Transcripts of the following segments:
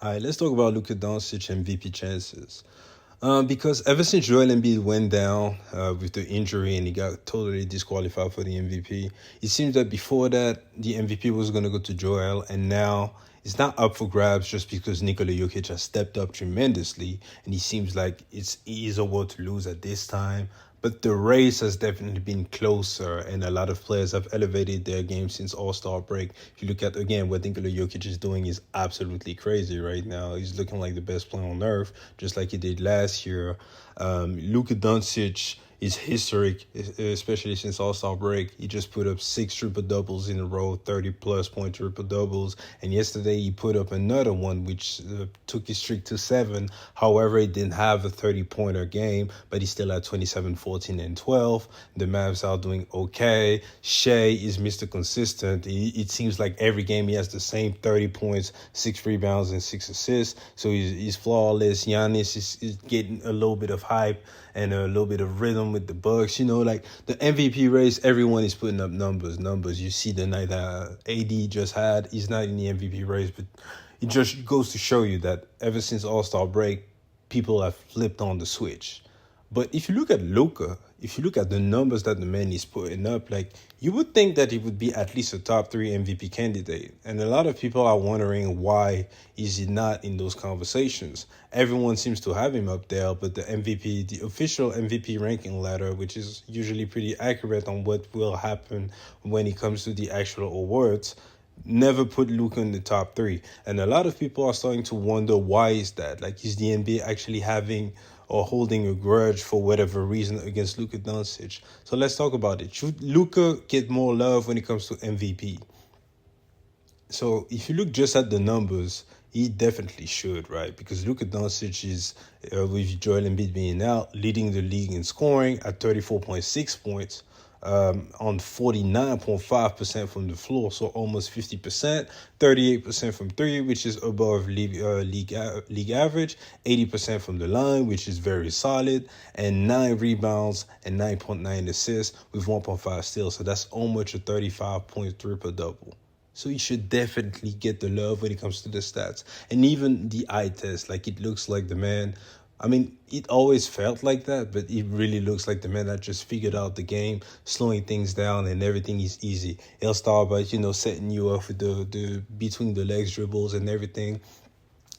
All right, let's talk about Luka Doncic MVP chances. Because ever since Joel Embiid went down with the injury and he got totally disqualified for the MVP, it seems that before that the MVP was going to go to Joel, and now it's not up for grabs just because Nikola Jokic has stepped up tremendously, and he seems like he is a war to lose at this time. But the race has definitely been closer, and a lot of players have elevated their game since All-Star break. If you look at, again, what Nikola Jokic is doing is absolutely crazy right now. He's looking like the best player on earth, just like he did last year. Luka Doncic is historic, especially since All-Star break. He just put up 6 triple-doubles in a row, 30-plus point triple-doubles. And yesterday he put up another one, which took his streak to 7. However, he didn't have a 30-pointer game, but he still had 27, 14, and 12. The Mavs are doing okay. Shea is Mr. Consistent. It seems like every game he has the same 30 points, 6 rebounds, and 6 assists. So he's flawless. Giannis is getting a little bit of hype and a little bit of rhythm with the Bucks. You know, like the MVP race, everyone is putting up numbers. You see the night that AD just had, he's not in the MVP race, but it just goes to show you that ever since All-Star break, people have flipped on the switch. But if you look at Luka, if you look at the numbers that the man is putting up, like you would think that he would be at least a top 3 MVP candidate. And a lot of people are wondering why is he not in those conversations. Everyone seems to have him up there, but the MVP, the official MVP ranking ladder, which is usually pretty accurate on what will happen when it comes to the actual awards, never put Luka in the top 3. And a lot of people are starting to wonder why is that? Like, is the NBA actually having or holding a grudge for whatever reason against Luka Doncic? So let's talk about it. Should Luka get more love when it comes to MVP? So if you look just at the numbers, he definitely should, right? Because Luka Doncic is, with Joel Embiid being out, leading the league in scoring at 34.6 points. On 49.5% from the floor, so almost 50%, 38% from 3, which is above league average, 80% from the line, which is very solid, and 9 rebounds and 9.9 assists with 1.5 steals. So that's almost a 35-point triple-double. So he should definitely get the love when it comes to the stats. And even the eye test, like it looks like the man, I mean, it always felt like that, but it really looks like the man that just figured out the game, slowing things down, and everything is easy. He'll start by, setting you up with the between the legs dribbles and everything.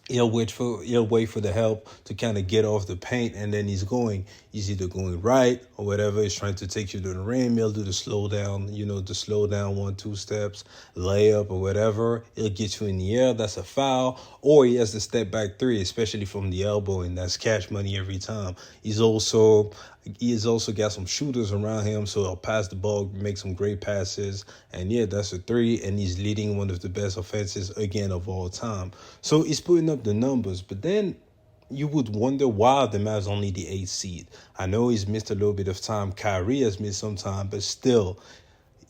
He'll wait for the help to kind of get off the paint, and then he's either going right or whatever. He's trying to take you to the rim. He'll do the slow down, the slow down 1-2 steps, layup or whatever. He'll get you in the air. That's a foul. Or he has the step back 3, especially from the elbow, and that's cash money every time. He has also got some shooters around him, so he'll pass the ball, make some great passes, and yeah, that's a 3, and he's leading one of the best offenses again of all time. So he's putting up the numbers, but then you would wonder why the Mavs only the 8th seed. I know he's missed a little bit of time. Kyrie has missed some time, but still,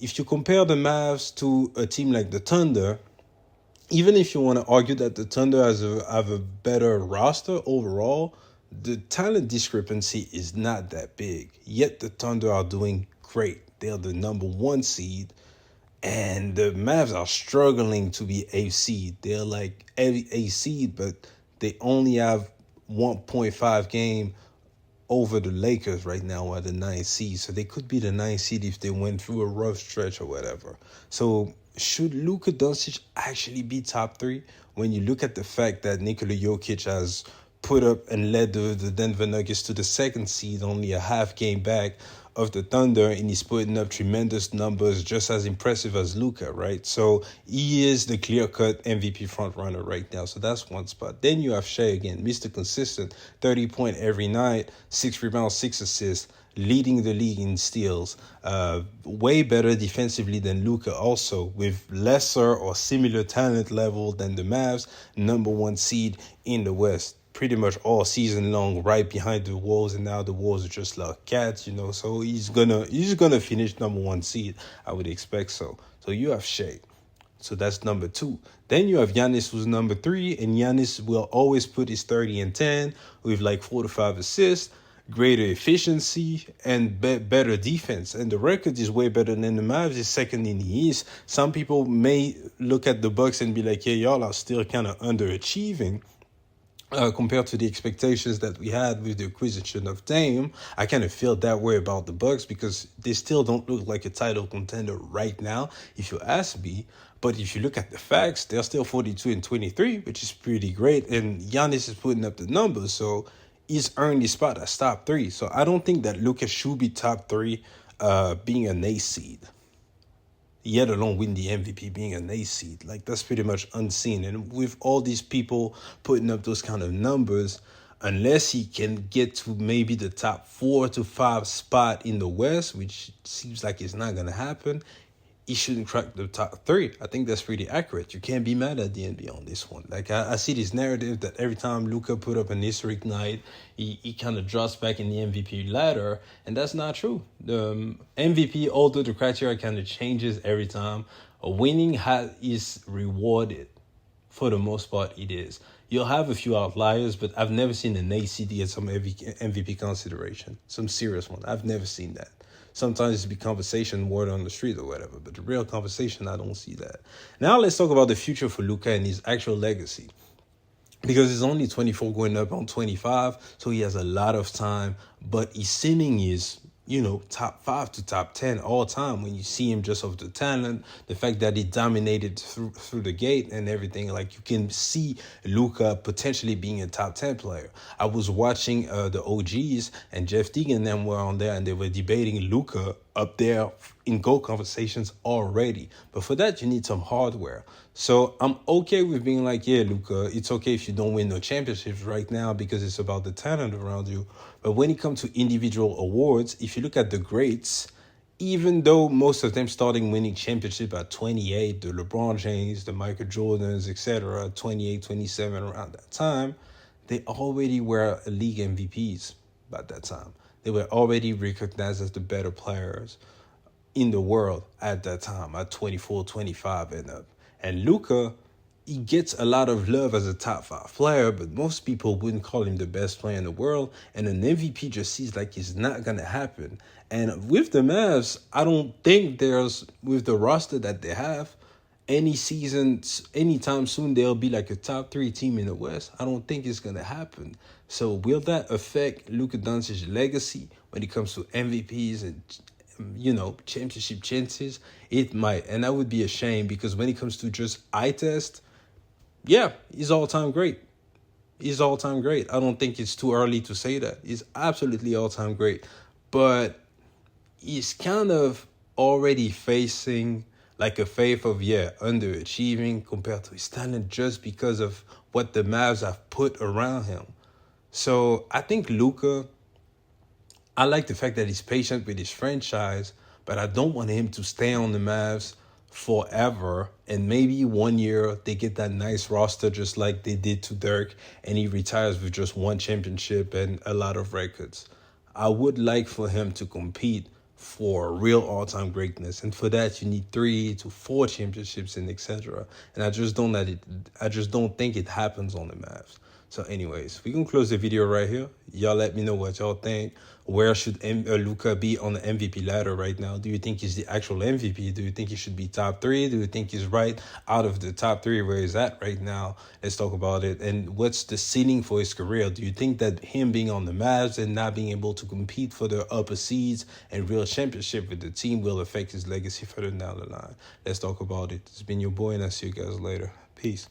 if you compare the Mavs to a team like the Thunder, even if you want to argue that the Thunder have a better roster overall, the talent discrepancy is not that big. Yet the Thunder are doing great. They're the number 1 seed. And the Mavs are struggling to be 8th seed. They're like 8th seed, but they only have 1.5 game over the Lakers right now at the 9th seed. So they could be the 9th seed if they went through a rough stretch or whatever. So should Luka Doncic actually be top 3? When you look at the fact that Nikola Jokic has put up and led the Denver Nuggets to the 2nd seed, only a half game back of the Thunder, and he's putting up tremendous numbers, just as impressive as Luka, right? So he is the clear-cut MVP frontrunner right now. So that's one spot. Then you have Shea again, Mr. Consistent, 30-point every night, 6 rebounds, 6 assists, leading the league in steals, way better defensively than Luka also, with lesser or similar talent level than the Mavs, number 1 seed in the West. Pretty much all season long, right behind the Wolves, and now the Wolves are just like cats, So he's gonna finish number 1 seed. I would expect so. So you have Shea. So that's number 2. Then you have Giannis, who's number 3, and Giannis will always put his 30 and 10 with like 4 to 5 assists. greater efficiency, and better defense. And the record is way better than the Mavs. Is second in the East. Some people may look at the Bucks and be like, "Yeah, y'all are still kind of underachieving." Compared to the expectations that we had with the acquisition of Dame. I kind of feel that way about the Bucks because they still don't look like a title contender right now, if you ask me. But if you look at the facts, they're still 42-23, which is pretty great. And Giannis is putting up the numbers, so he's earned his spot as top three. So I don't think that Luka should be top three, being an A seed, yet alone win the MVP being an A seed. Like, that's pretty much unseen. And with all these people putting up those kind of numbers, unless he can get to maybe the top 4 to 5 spot in the West, which seems like it's not going to happen, he shouldn't crack the top 3. I think that's pretty accurate. You can't be mad at the NBA on this one. Like, I see this narrative that every time Luka put up an historic night, he kind of drops back in the MVP ladder, and that's not true. The MVP, although the criteria kind of changes every time, winning is rewarded. For the most part, it is. You'll have a few outliers, but I've never seen an ACD get some MVP consideration, some serious one. I've never seen that. Sometimes it's be conversation word on the street or whatever, but the real conversation, I don't see that. Now let's talk about the future for Luka and his actual legacy. Because he's only 24 going up on 25, so he has a lot of time, but his ceiling is, top 5 to top 10 all time when you see him just off the talent, the fact that he dominated through the gate and everything. Like, you can see Luka potentially being a top 10 player. I was watching the OGs, and Jeff Teague and them were on there, and they were debating Luka up there in GOAT conversations already. But for that, you need some hardware. So I'm okay with being like, yeah, Luka, it's okay if you don't win no championships right now because it's about the talent around you. But when it comes to individual awards, if you look at the greats, even though most of them starting winning championship at 28, the LeBron James, the Michael Jordans, etc., 28, 27, around that time, they already were league MVPs by that time. They were already recognized as the better players in the world at that time, at 24, 25 and up. And Luka, he gets a lot of love as a top 5 player, but most people wouldn't call him the best player in the world. And an MVP just seems like it's not going to happen. And with the Mavs, I don't think with the roster that they have, anytime soon, they'll be like a top 3 team in the West. I don't think it's going to happen. So will that affect Luka Doncic's legacy when it comes to MVPs and championship chances? It might, and that would be a shame because when it comes to just eye test, yeah, he's all-time great. He's all-time great. I don't think it's too early to say that. He's absolutely all-time great. But he's kind of already facing like a faith of, underachieving compared to his talent just because of what the Mavs have put around him. So I think Luka, I like the fact that he's patient with his franchise, but I don't want him to stay on the Mavs forever. And maybe 1 year they get that nice roster just like they did to Dirk, and he retires with just 1 championship and a lot of records. I would like for him to compete for real all-time greatness, and for that you need 3 to 4 championships and etc. And I just don't think it happens on the Mavs. So anyways, we can close the video right here. Y'all let me know what y'all think. Where should Luka be on the MVP ladder right now? Do you think he's the actual MVP? Do you think he should be top 3? Do you think he's right out of the top 3 where he's at right now? Let's talk about it. And what's the ceiling for his career? Do you think that him being on the Mavs and not being able to compete for the upper seeds and real championship with the team will affect his legacy further down the line? Let's talk about it. It's been your boy, and I'll see you guys later. Peace.